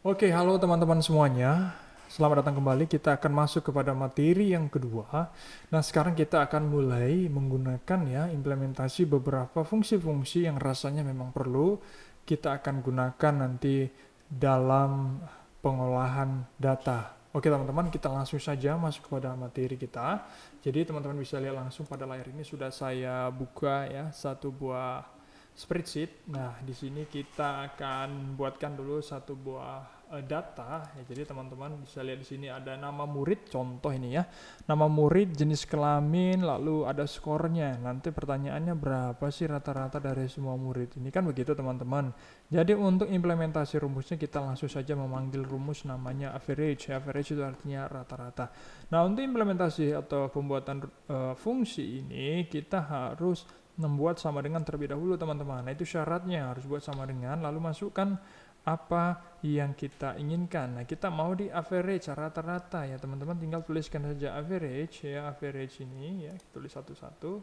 Oke, halo teman-teman semuanya. Selamat datang kembali. Kita akan masuk kepada materi yang kedua. Nah, sekarang kita akan mulai menggunakan ya implementasi beberapa fungsi-fungsi yang rasanya memang perlu kita akan gunakan nanti dalam pengolahan data. Oke, teman-teman, kita langsung saja masuk kepada materi kita. Jadi, teman-teman bisa lihat langsung pada layar ini sudah saya buka ya satu buah spreadsheet. Nah, di sini kita akan buatkan dulu satu buah data ya. Jadi teman-teman bisa lihat di sini ada nama murid, contoh ini ya. Nama murid, jenis kelamin, lalu ada skornya. Nanti pertanyaannya berapa sih rata-rata dari semua murid? Ini kan begitu teman-teman. Jadi untuk implementasi rumusnya kita langsung saja memanggil rumus namanya average. Average itu artinya rata-rata. Nah, untuk implementasi atau pembuatan fungsi ini kita harus membuat sama dengan terlebih dahulu teman-teman. Nah, itu syaratnya harus buat sama dengan, lalu masukkan apa yang kita inginkan. Nah, kita mau di average rata-rata ya teman-teman, tinggal tuliskan saja average ya, average ini ya, tulis satu-satu.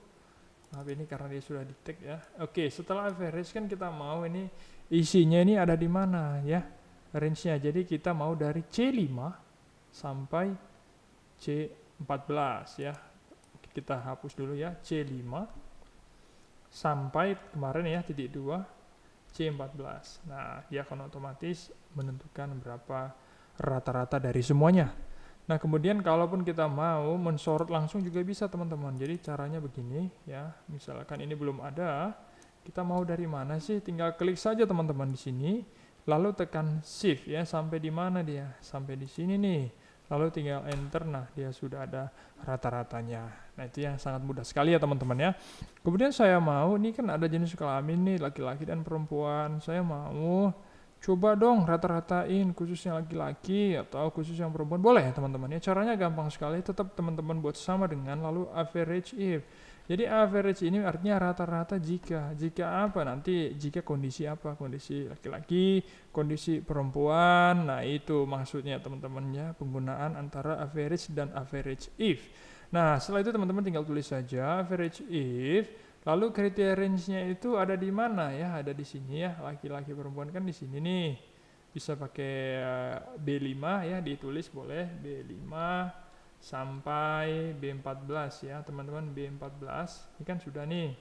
Nah, ini karena dia sudah di tag ya. Oke, setelah average kan kita mau ini isinya ini ada di mana ya, range-nya. Jadi kita mau dari C5 sampai C14 ya. Kita hapus dulu ya, C5 sampai kemarin ya titik 2 C14. Nah, dia akan otomatis menentukan berapa rata-rata dari semuanya. Nah, kemudian kalaupun kita mau mensorot langsung juga bisa teman-teman. Jadi caranya begini ya. Misalkan ini belum ada, kita mau dari mana sih? Tinggal klik saja teman-teman di sini, lalu tekan shift ya, sampai di mana dia? Sampai di sini nih. Lalu tinggal enter, nah dia sudah ada rata-ratanya. Nah, itu yang sangat mudah sekali ya teman-teman ya. Kemudian saya mau, ini kan ada jenis kelamin nih, laki-laki dan perempuan. Saya mau coba dong rata-ratain khusus yang laki-laki atau khusus yang perempuan. Boleh ya teman-teman ya. Caranya gampang sekali, tetap teman-teman buat sama dengan lalu average if. Jadi average ini artinya rata-rata jika. Jika apa? Nanti jika kondisi apa? Kondisi laki-laki, kondisi perempuan. Nah, itu maksudnya teman-teman ya, penggunaan antara average dan average if. Nah, setelah itu teman-teman tinggal tulis saja average if, lalu kriteria range-nya itu ada di mana ya? Ada di sini ya, laki-laki perempuan kan di sini nih. Bisa pakai B5 ya, ditulis boleh B5 sampai B14 ya, teman-teman. B14 ini kan sudah nih.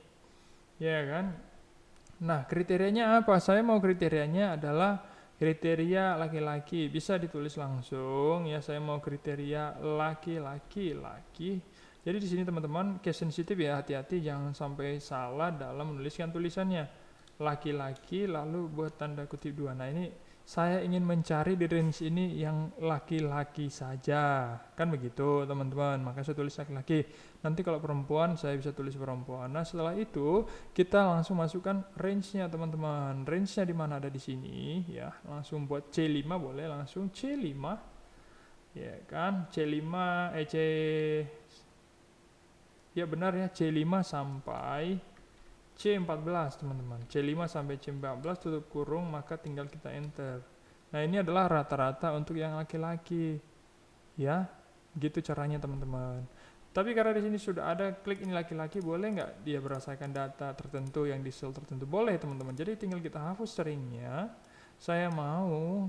Ya kan? Nah, kriterianya apa? Saya mau kriterianya adalah kriteria laki-laki. Bisa ditulis langsung ya, saya mau kriteria laki-laki, laki. Jadi di sini teman-teman case sensitive ya, hati-hati jangan sampai salah dalam menuliskan tulisannya. Laki-laki lalu buat tanda kutip 2. Nah, ini saya ingin mencari di range ini yang laki-laki saja. Kan begitu, teman-teman. Maka saya tulis laki-laki. Nanti kalau perempuan saya bisa tulis perempuan. Nah, setelah itu kita langsung masukkan range-nya teman-teman. Range-nya di mana? Ada di sini ya. Langsung buat C5 boleh, langsung C5 ya kan. C5 C ya benar ya, C5 sampai C14 teman-teman. C5 sampai C14 tutup kurung, maka tinggal kita enter. Nah, ini adalah rata-rata untuk yang laki-laki ya. Gitu caranya teman-teman. Tapi karena di sini sudah ada klik ini laki-laki, boleh nggak dia berdasarkan data tertentu yang di sel tertentu? Boleh teman-teman. Jadi tinggal kita hapus seringnya. Saya mau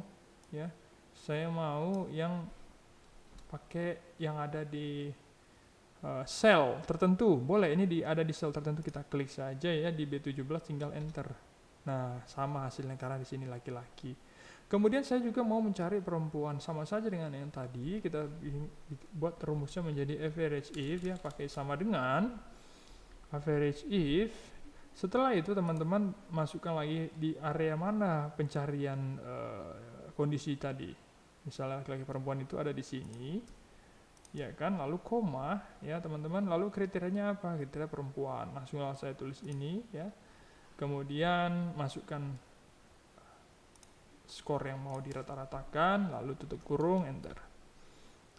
ya, saya mau yang pakai yang ada di sel tertentu. Boleh, ini ada di sel tertentu, kita klik saja ya di B17 tinggal enter. Nah, sama hasilnya karena di sini laki-laki. Kemudian saya juga mau mencari perempuan, sama saja dengan yang tadi, kita buat rumusnya menjadi average if ya, pakai sama dengan average if. Setelah itu teman-teman masukkan lagi di area mana pencarian kondisi tadi. Misalnya laki-laki perempuan itu ada di sini, ya kan, lalu koma ya teman-teman, lalu kriterianya apa? Kriteria perempuan. Langsung saya tulis ini ya. Kemudian masukkan skor yang mau dirata-ratakan, lalu tutup kurung, enter.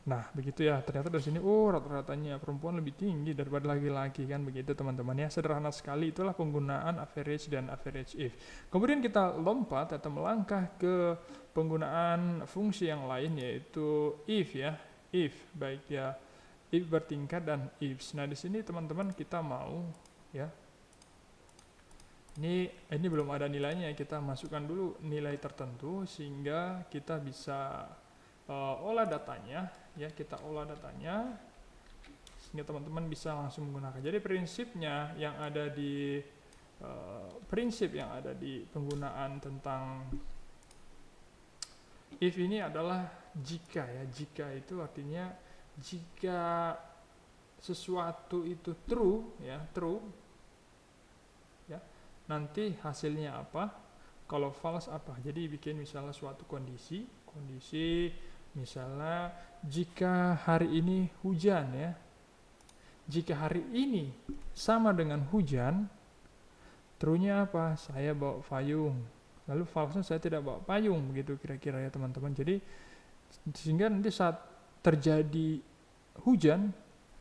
Nah, begitu ya. Ternyata dari sini, rata-ratanya perempuan lebih tinggi daripada laki-laki kan, begitu teman-teman ya. Sederhana sekali, itulah penggunaan average dan average if. Kemudian kita lompat atau melangkah ke penggunaan fungsi yang lain, yaitu if ya. If, baik ya, if bertingkat dan ifs. Nah, di sini teman-teman kita mau ya Ini belum ada nilainya, kita masukkan dulu nilai tertentu sehingga kita bisa olah datanya, ya kita olah datanya sehingga teman-teman bisa langsung menggunakan. Jadi prinsipnya yang ada di penggunaan tentang if ini adalah jika, ya. Jika itu artinya jika sesuatu itu true, ya true, ya nanti hasilnya apa, kalau false apa. Jadi bikin misalnya suatu kondisi misalnya jika hari ini hujan, ya jika hari ini sama dengan hujan, true-nya apa, saya bawa payung. Lalu false-nya saya tidak bawa payung, begitu kira-kira ya teman-teman. Jadi sehingga nanti saat terjadi hujan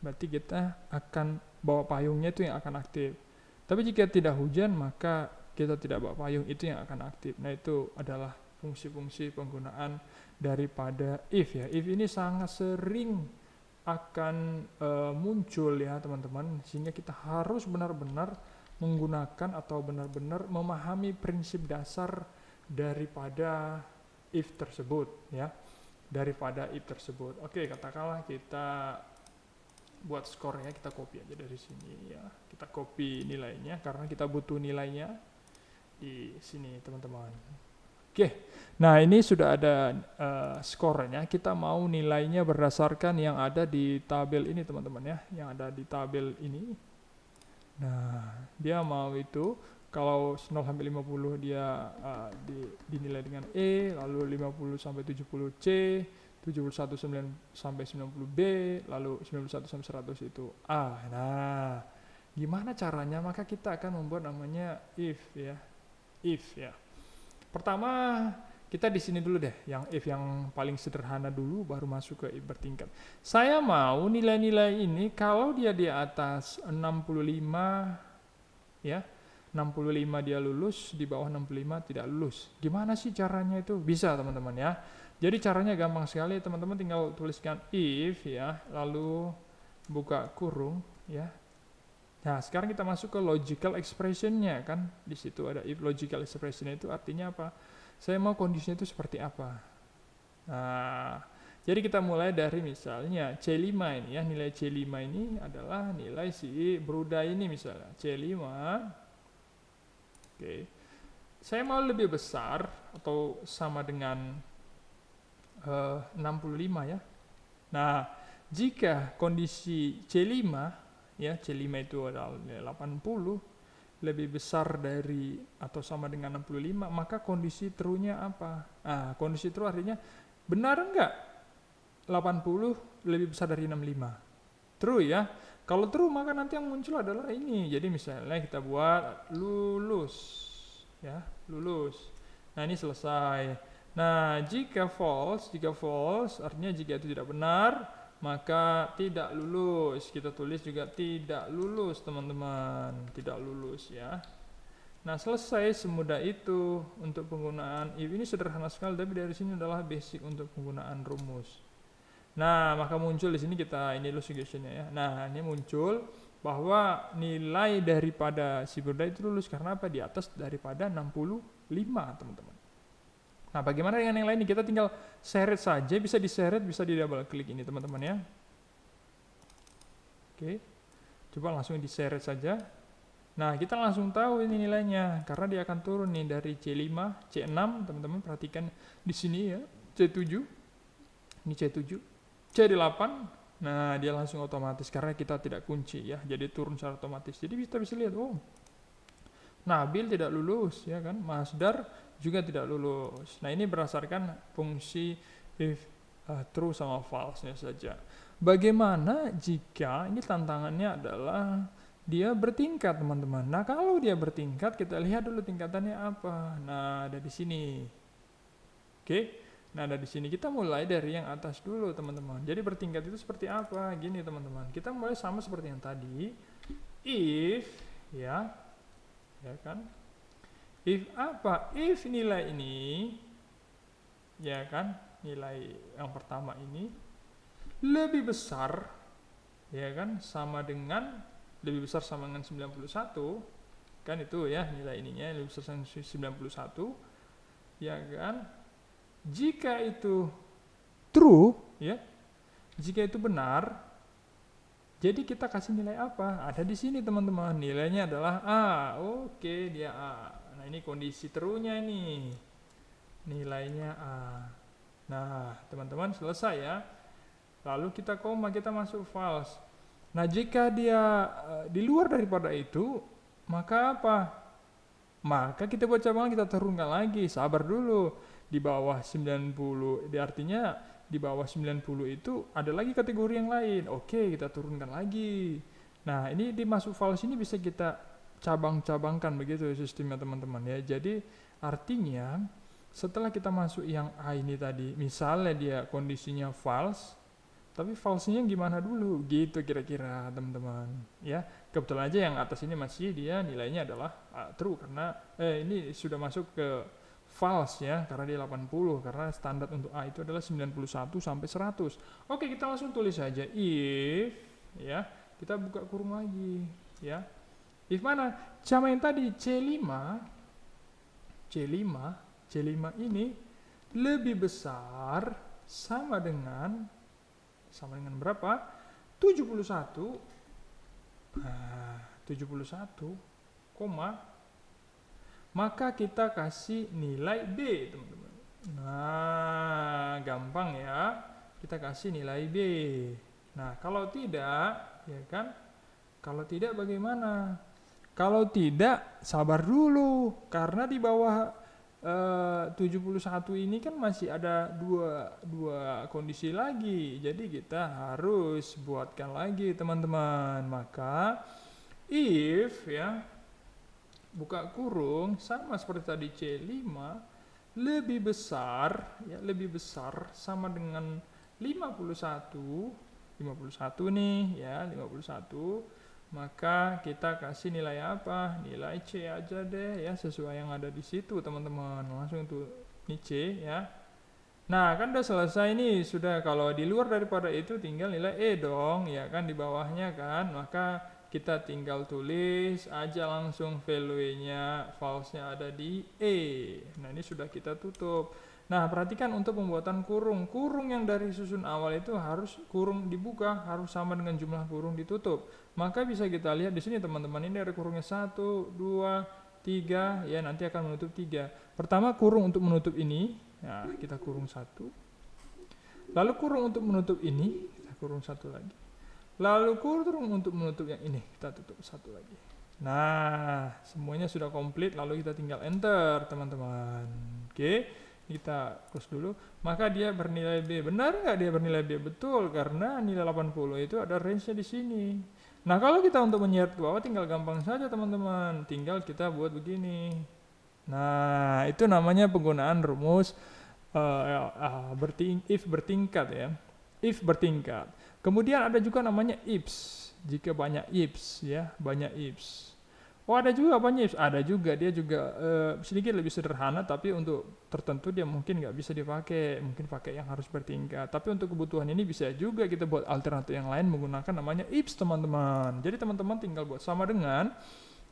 berarti kita akan bawa payungnya, itu yang akan aktif. Tapi jika tidak hujan maka kita tidak bawa payung, itu yang akan aktif. Nah itu adalah fungsi-fungsi penggunaan daripada if, ya. If ini sangat sering akan muncul, ya teman-teman, sehingga kita harus benar-benar menggunakan atau benar-benar memahami prinsip dasar daripada if tersebut, ya. Daripada if tersebut. Oke, katakanlah kita buat skornya, kita copy aja dari sini, ya. Kita copy nilainya karena kita butuh nilainya di sini, teman-teman. Oke, nah ini sudah ada skornya. Kita mau nilainya berdasarkan yang ada di tabel ini, teman-teman, ya. Yang ada di tabel ini. Nah, dia mau itu kalau 0 sampai 50 dia dinilai dengan E, lalu 50 sampai 70 C, 71 sampai 90 B, lalu 91 sampai 100 itu A. Nah, gimana caranya? Maka kita akan membuat namanya if, ya. If, ya. Pertama, kita di sini dulu deh, yang if yang paling sederhana dulu, baru masuk ke if bertingkat. Saya mau nilai-nilai ini kalau dia di atas 65, ya, 65 dia lulus, di bawah 65 tidak lulus. Gimana sih caranya itu? Bisa, teman-teman, ya. Jadi caranya gampang sekali, teman-teman tinggal tuliskan if, ya, lalu buka kurung, ya. Nah, sekarang kita masuk ke logical expression-nya, kan. Di situ ada if logical expression-nya, itu artinya apa? Saya mau kondisinya itu seperti apa. Nah, jadi kita mulai dari misalnya C5 ini, ya. Nilai C5 ini adalah nilai si Bruda ini misalnya. C5. Oke. Saya mau lebih besar atau sama dengan 65, ya. Nah, jika kondisi C5, ya, C5 itu adalah 80, lebih besar dari atau sama dengan 65, maka kondisi true-nya apa? Nah, kondisi true artinya benar enggak 80 lebih besar dari 65? True, ya. Kalau true maka nanti yang muncul adalah ini. Jadi misalnya kita buat lulus, ya, lulus. Nah, ini selesai. Nah, jika false artinya jika itu tidak benar, maka tidak lulus. Kita tulis juga tidak lulus, teman-teman. Tidak lulus, ya. Nah, selesai, semudah itu untuk penggunaan if. Ini sederhana sekali, tapi dari sini adalah basic untuk penggunaan rumus. Nah, maka muncul di sini ini dulu suggestion-nya, ya. Nah, ini muncul bahwa nilai daripada si Bruda itu lulus karena apa? Di atas daripada 65, teman-teman. Nah, bagaimana dengan yang lain? Kita tinggal seret saja, bisa diseret, bisa di double klik ini, teman-teman, ya. Oke. Coba langsung diseret saja. Nah, kita langsung tahu ini nilainya karena dia akan turun nih dari C5, C6, teman-teman perhatikan di sini, ya. C7. Ini C7. C8. Nah, dia langsung otomatis karena kita tidak kunci, ya. Jadi turun secara otomatis. Jadi kita bisa lihat, oh, Nabil tidak lulus, ya kan? Masdar juga tidak lulus. Nah, ini berdasarkan fungsi if true sama false-nya saja. Bagaimana jika ini tantangannya adalah dia bertingkat, teman-teman. Nah, kalau dia bertingkat, kita lihat dulu tingkatannya apa. Nah, ada di sini. Oke. Nah, ada di sini. Kita mulai dari yang atas dulu, teman-teman. Jadi bertingkat itu seperti apa? Gini, teman-teman. Kita mulai sama seperti yang tadi. If, ya kan? If apa? If nilai ini, ya kan? Nilai yang pertama ini lebih besar, ya kan? Lebih besar sama dengan 91, kan itu ya nilai ininya lebih besar 91, ya kan. Jika itu true, ya, jika itu benar, jadi kita kasih nilai apa? Ada di sini teman-teman, nilainya adalah A. Oke, dia A. Nah ini kondisi true-nya ini, nilainya A. Nah teman-teman selesai ya. Lalu kita koma, kita masuk false. Nah jika dia di luar daripada itu, maka apa? Maka kita buat cabangan, kita turunkan lagi. Sabar dulu. Di bawah 90, artinya di bawah 90 itu ada lagi kategori yang lain. Oke, kita turunkan lagi. Nah ini di masuk false ini bisa kita cabang-cabangkan begitu sistemnya teman-teman ya. Jadi artinya setelah kita masuk yang A ini tadi, misalnya dia kondisinya false, tapi false-nya gimana dulu gitu kira-kira teman-teman ya. Kebetulan aja yang atas ini masih dia nilainya adalah true karena ini sudah masuk ke false ya, karena dia 80, karena standar untuk A itu adalah 91 sampai 100. Oke, kita langsung tulis saja if ya, kita buka kurung lagi ya. If mana? Sama yang tadi C5 ini lebih besar sama dengan berapa? 71. Nah, 71, maka kita kasih nilai B, teman-teman. Nah, gampang ya. Kita kasih nilai B. Nah, kalau tidak, ya kan? Kalau tidak bagaimana? Kalau tidak, sabar dulu. Karena di bawah 71 ini kan masih ada dua kondisi lagi, jadi kita harus buatkan lagi teman-teman. Maka if ya, buka kurung sama seperti tadi C5 lebih besar ya, lebih besar sama dengan 51 nih ya, 51, maka kita kasih nilai apa? Nilai C aja deh ya, sesuai yang ada di situ teman-teman. Langsung untuk ini C ya. Nah kan udah selesai nih, sudah. Kalau di luar daripada itu tinggal nilai E dong ya kan, di bawahnya kan. Maka kita tinggal tulis aja langsung value-nya, false-nya ada di E. Nah ini sudah kita tutup. Nah, perhatikan untuk pembuatan kurung. Kurung yang dari susun awal itu harus kurung dibuka, harus sama dengan jumlah kurung ditutup. Maka bisa kita lihat di sini teman-teman, ini ada kurungnya 1, 2, 3, ya nanti akan menutup 3. Pertama kurung untuk menutup ini, ya kita kurung 1. Lalu kurung untuk menutup ini, kita kurung 1 lagi. Lalu kurung untuk menutup yang ini, kita tutup 1 lagi. Nah, semuanya sudah komplit, lalu kita tinggal enter teman-teman. Oke. Kita close dulu, maka dia bernilai B. Benar nggak dia bernilai B? Betul, karena nilai 80 itu ada range-nya di sini. Nah, kalau kita untuk menyeret ke bawah tinggal gampang saja teman-teman, tinggal kita buat begini. Nah, itu namanya penggunaan rumus if bertingkat ya. If bertingkat. Kemudian ada juga namanya ifs. Jika banyak ifs ya, banyak ifs. Oh ada juga apanya ifs? Ada juga, dia juga sedikit lebih sederhana, tapi untuk tertentu dia mungkin nggak bisa dipakai, mungkin pakai yang harus bertingkat. Tapi untuk kebutuhan ini bisa juga kita buat alternatif yang lain menggunakan namanya ifs teman-teman. Jadi teman-teman tinggal buat sama dengan,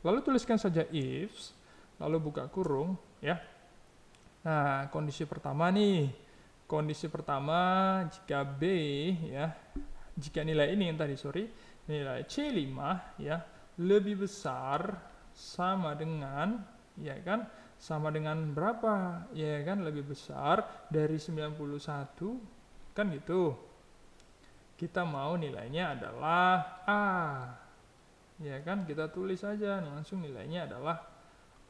lalu tuliskan saja ifs, lalu buka kurung ya. Nah kondisi pertama nih, kondisi pertama jika B ya, jika nilai ini yang tadi nilai C5 ya lebih besar sama dengan ya kan, sama dengan berapa ya kan, lebih besar dari 91 kan gitu. Kita mau nilainya adalah A ya kan, kita tulis saja langsung nilainya adalah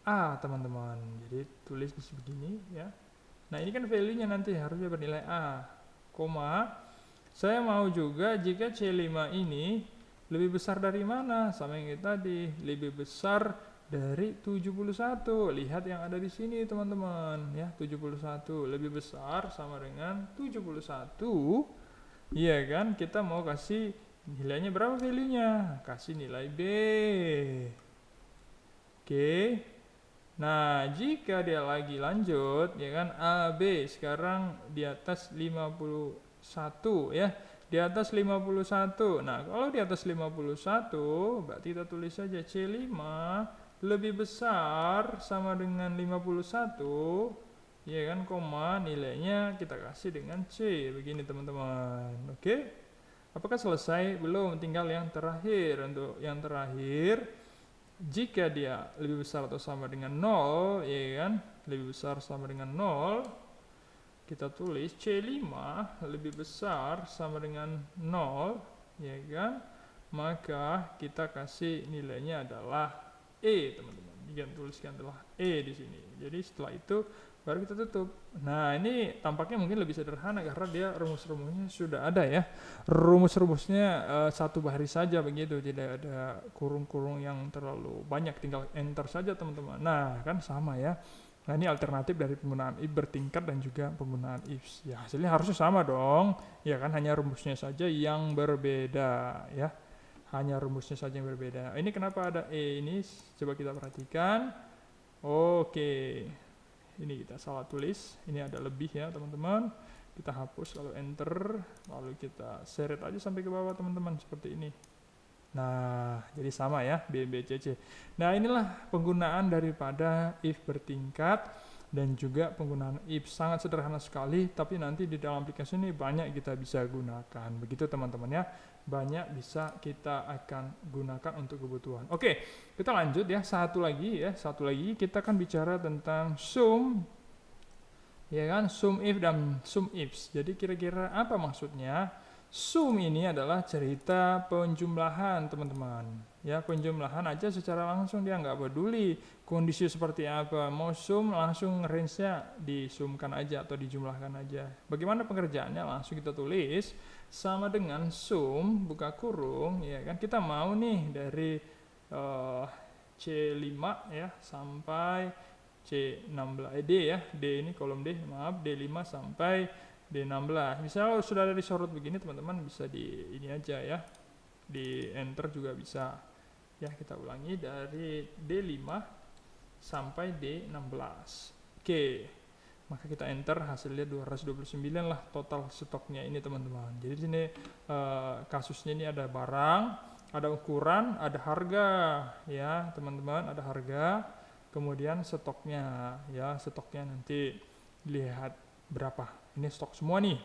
A teman-teman. Jadi tulis di begini ya. Nah ini kan value-nya nanti harusnya bernilai A, koma saya mau juga jika C5 ini lebih besar dari mana? Sama yang tadi, lebih besar dari 71. Lihat yang ada di sini teman-teman ya, 71 lebih besar sama dengan 71. Iya kan? Kita mau kasih nilainya berapa value-nya? Kasih nilai B. Oke. Nah, jika dia lagi lanjut ya kan, A, B sekarang di atas 51 ya. Di atas 51. Nah, kalau di atas 51 berarti kita tulis saja C5 lebih besar sama dengan 51, ya kan, koma, nilainya kita kasih dengan C, begini teman-teman. Oke, apakah selesai? Belum, tinggal yang terakhir. Untuk yang terakhir, jika dia lebih besar atau sama dengan 0, ya kan, lebih besar sama dengan 0, kita tulis C5 lebih besar sama dengan 0, ya kan, maka kita kasih nilainya adalah E, teman-teman. Yang tuliskan adalah E di sini. Jadi setelah itu baru kita tutup. Nah, ini tampaknya mungkin lebih sederhana karena dia rumus-rumusnya sudah ada ya. Rumus-rumusnya satu baris saja begitu, tidak ada kurung-kurung yang terlalu banyak, tinggal enter saja teman-teman. Nah, kan sama ya. Nah, ini alternatif dari penggunaan if bertingkat dan juga penggunaan ifs. Ya, hasilnya harusnya sama dong. Ya kan, hanya rumusnya saja yang berbeda ya. Hanya rumusnya saja yang berbeda. Ini kenapa ada E ini? Coba kita perhatikan. Oke. Ini kita salah tulis. Ini ada lebih ya, teman-teman. Kita hapus lalu enter, lalu kita seret aja sampai ke bawah, teman-teman, seperti ini. Nah, jadi sama ya, B, B, C, C. Nah, inilah penggunaan daripada if bertingkat dan juga penggunaan if. Sangat sederhana sekali, tapi nanti di dalam aplikasi ini banyak kita bisa gunakan. Begitu teman-teman ya, banyak bisa kita akan gunakan untuk kebutuhan. Oke, kita lanjut ya, satu lagi kita akan bicara tentang sum, ya kan, sum if dan sum ifs. Jadi kira-kira apa maksudnya? Sum ini adalah cerita penjumlahan, teman-teman. Ya, penjumlahan aja secara langsung, dia nggak peduli kondisi seperti apa. Mau sum langsung range-nya disumkan aja atau dijumlahkan aja. Bagaimana pengerjaannya? Langsung kita tulis sama dengan sum buka kurung, ya kan. Kita mau nih dari C5 ya sampai C16, D ya. D ini kolom D, maaf, D5 sampai D16. Misalnya sudah ada disorot begini, teman-teman bisa di ini aja ya, di enter juga bisa ya. Kita ulangi dari D5 sampai D16. Oke, maka kita enter, hasilnya 229 lah total stoknya ini, teman-teman. Jadi di sini kasusnya ini ada barang, ada ukuran, ada harga ya, teman-teman, ada harga, kemudian stoknya ya, stoknya nanti lihat berapa. Ini stok semua nih.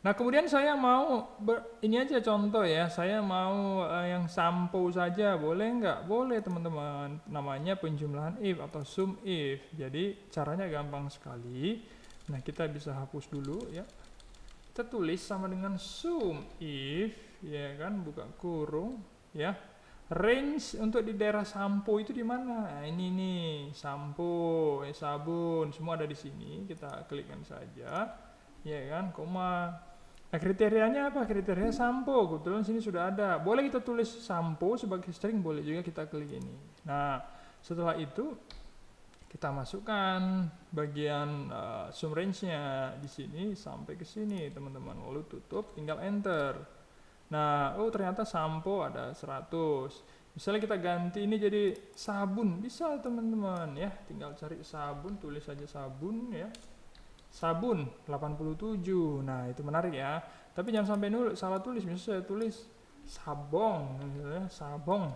Nah, kemudian saya mau ini aja contoh ya, saya mau yang sampo saja, boleh nggak? Boleh, teman-teman. Namanya penjumlahan if atau sum if. Jadi caranya gampang sekali. Nah, kita bisa hapus dulu ya. Kita tulis sama dengan sum if, ya kan, buka kurung ya. Range untuk di daerah sampo itu di mana? Nah, ini nih, sampo, sabun, semua ada di sini. Kita klikkan saja, ya kan, koma. Nah, kriterianya apa? Kriteria sampo. Kebetulan sini sudah ada. Boleh kita tulis sampo sebagai string, boleh juga kita klik ini. Nah, setelah itu kita masukkan bagian sum range-nya di sini sampai ke sini, teman-teman. Lalu tutup, tinggal enter. Nah, oh ternyata sampo ada 100. Misalnya kita ganti ini jadi sabun, bisa teman-teman ya. Tinggal cari sabun, tulis saja sabun ya. Sabun 87. Nah, itu menarik ya. Tapi jangan sampai salah tulis. Misalnya saya tulis sabong, misalnya sabong.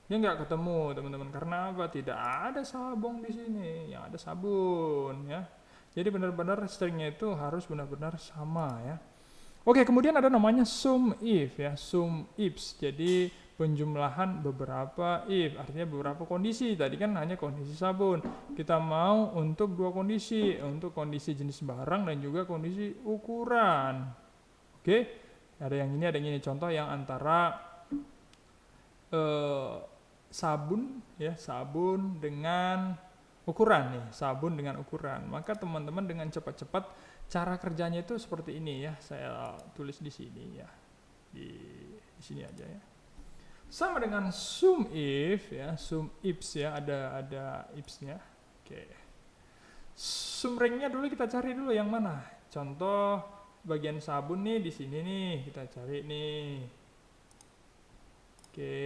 Dia nggak ketemu, teman-teman. Karena apa? Tidak ada sabong di sini. Yang ada sabun ya. Jadi benar-benar stringnya itu harus benar-benar sama ya. Oke, kemudian ada namanya sum if ya, sum ifs. Jadi penjumlahan beberapa if, artinya beberapa kondisi. Tadi kan hanya kondisi sabun. Kita mau untuk dua kondisi, untuk kondisi jenis barang dan juga kondisi ukuran. Oke, ada yang ini, ada yang ini. Contoh yang antara sabun ya, sabun dengan ukuran nih, sabun dengan ukuran. Maka teman-teman dengan cepat-cepat cara kerjanya itu seperti ini ya. Saya tulis di sini ya. Di sini aja ya. Sama dengan sum if ya, sum ifs ya, ada ifs-nya. Oke. Sum range-nya dulu kita cari dulu yang mana. Contoh bagian sabun nih di sini nih, kita cari nih. Oke.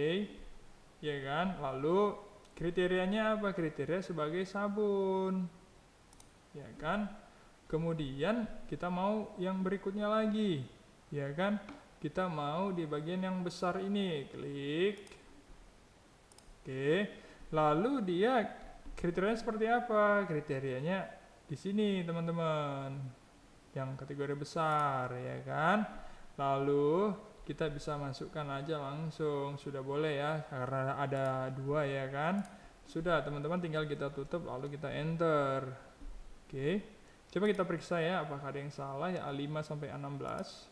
Ya kan? Lalu kriterianya apa? Kriteria sebagai sabun. Ya kan? Kemudian kita mau yang berikutnya lagi, ya kan? Kita mau di bagian yang besar ini, klik. Oke. Lalu dia kriterianya seperti apa? Kriterianya di sini, teman-teman. Yang kategori besar, ya kan? Lalu kita bisa masukkan aja langsung, sudah boleh ya, karena ada 2 ya kan. Sudah, teman-teman tinggal kita tutup lalu kita enter. Oke. Coba kita periksa ya apakah ada yang salah ya, A5 sampai A16.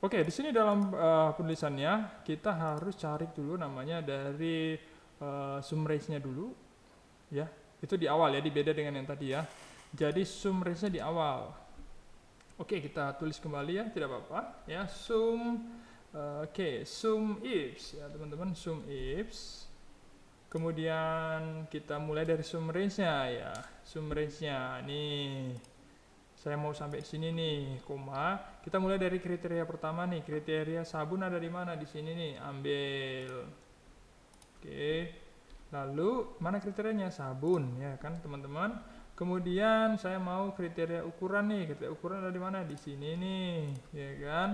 Oke, di sini dalam penulisannya kita harus cari dulu namanya dari sum range-nya dulu, ya. Itu di awal ya, beda dengan yang tadi ya. Jadi sum range-nya di awal. Oke, kita tulis kembali ya, tidak apa-apa. Ya, sum ifs ya teman-teman, sum ifs. Kemudian kita mulai dari sum range-nya ya, sum range-nya nih. Saya mau sampai sini nih, koma. Kita mulai dari kriteria pertama nih. Kriteria sabun ada di mana? Di sini nih, ambil. Oke. Lalu mana kriterianya? Sabun ya kan, teman-teman. Kemudian saya mau kriteria ukuran nih. Kriteria ukuran ada di mana? Di sini nih, ya kan?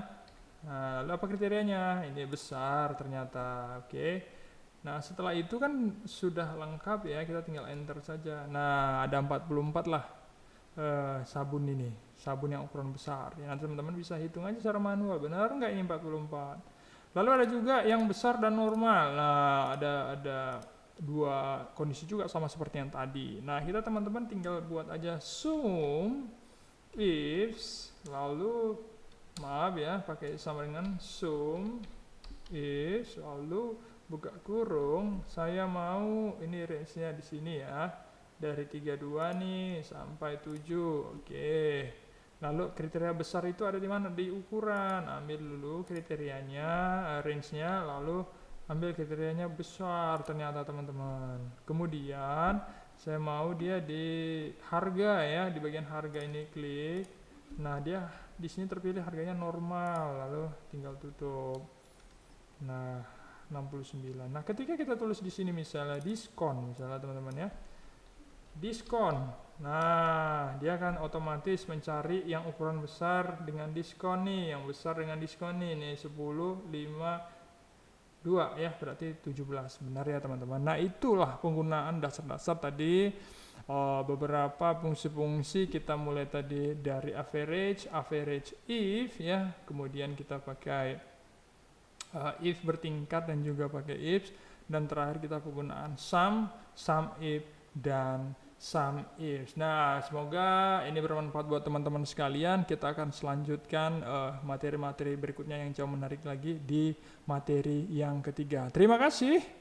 Nah, lalu apa kriterianya? Ini besar ternyata. Oke. Nah, setelah itu kan sudah lengkap ya, kita tinggal enter saja. Nah, ada 44 lah. Sabun ini, sabun yang ukuran besar ya, nanti teman-teman bisa hitung aja secara manual, benar nggak ini 44. Lalu ada juga yang besar dan normal. Nah, ada 2 kondisi juga sama seperti yang tadi. Nah, kita teman-teman tinggal buat aja sum ifs, lalu maaf ya, pakai sama dengan sum ifs, lalu buka kurung, saya mau ini range-nya di sini ya, dari 32 nih sampai 7. Oke. Lalu kriteria besar itu ada di mana? Di ukuran. Ambil dulu kriterianya, range-nya, lalu ambil kriterianya besar ternyata teman-teman. Kemudian saya mau dia di harga ya, di bagian harga ini klik. Nah, dia di sini terpilih harganya normal, lalu tinggal tutup. Nah, 69. Nah, ketika kita tulis di sini misalnya diskon misalnya teman-teman ya. Diskon. Nah, dia akan otomatis mencari yang ukuran besar dengan diskon nih, yang besar dengan diskon nih 10, 5, 2 ya, berarti 17. Benar ya teman-teman. Nah, itulah penggunaan dasar-dasar tadi, beberapa fungsi-fungsi. Kita mulai tadi dari average if ya, kemudian kita pakai if bertingkat dan juga pakai ifs, dan terakhir kita penggunaan sum if, dan sum ifs. Nah, semoga ini bermanfaat buat teman-teman sekalian. Kita akan selanjutkan materi-materi berikutnya yang jauh menarik lagi di materi yang ketiga. Terima kasih.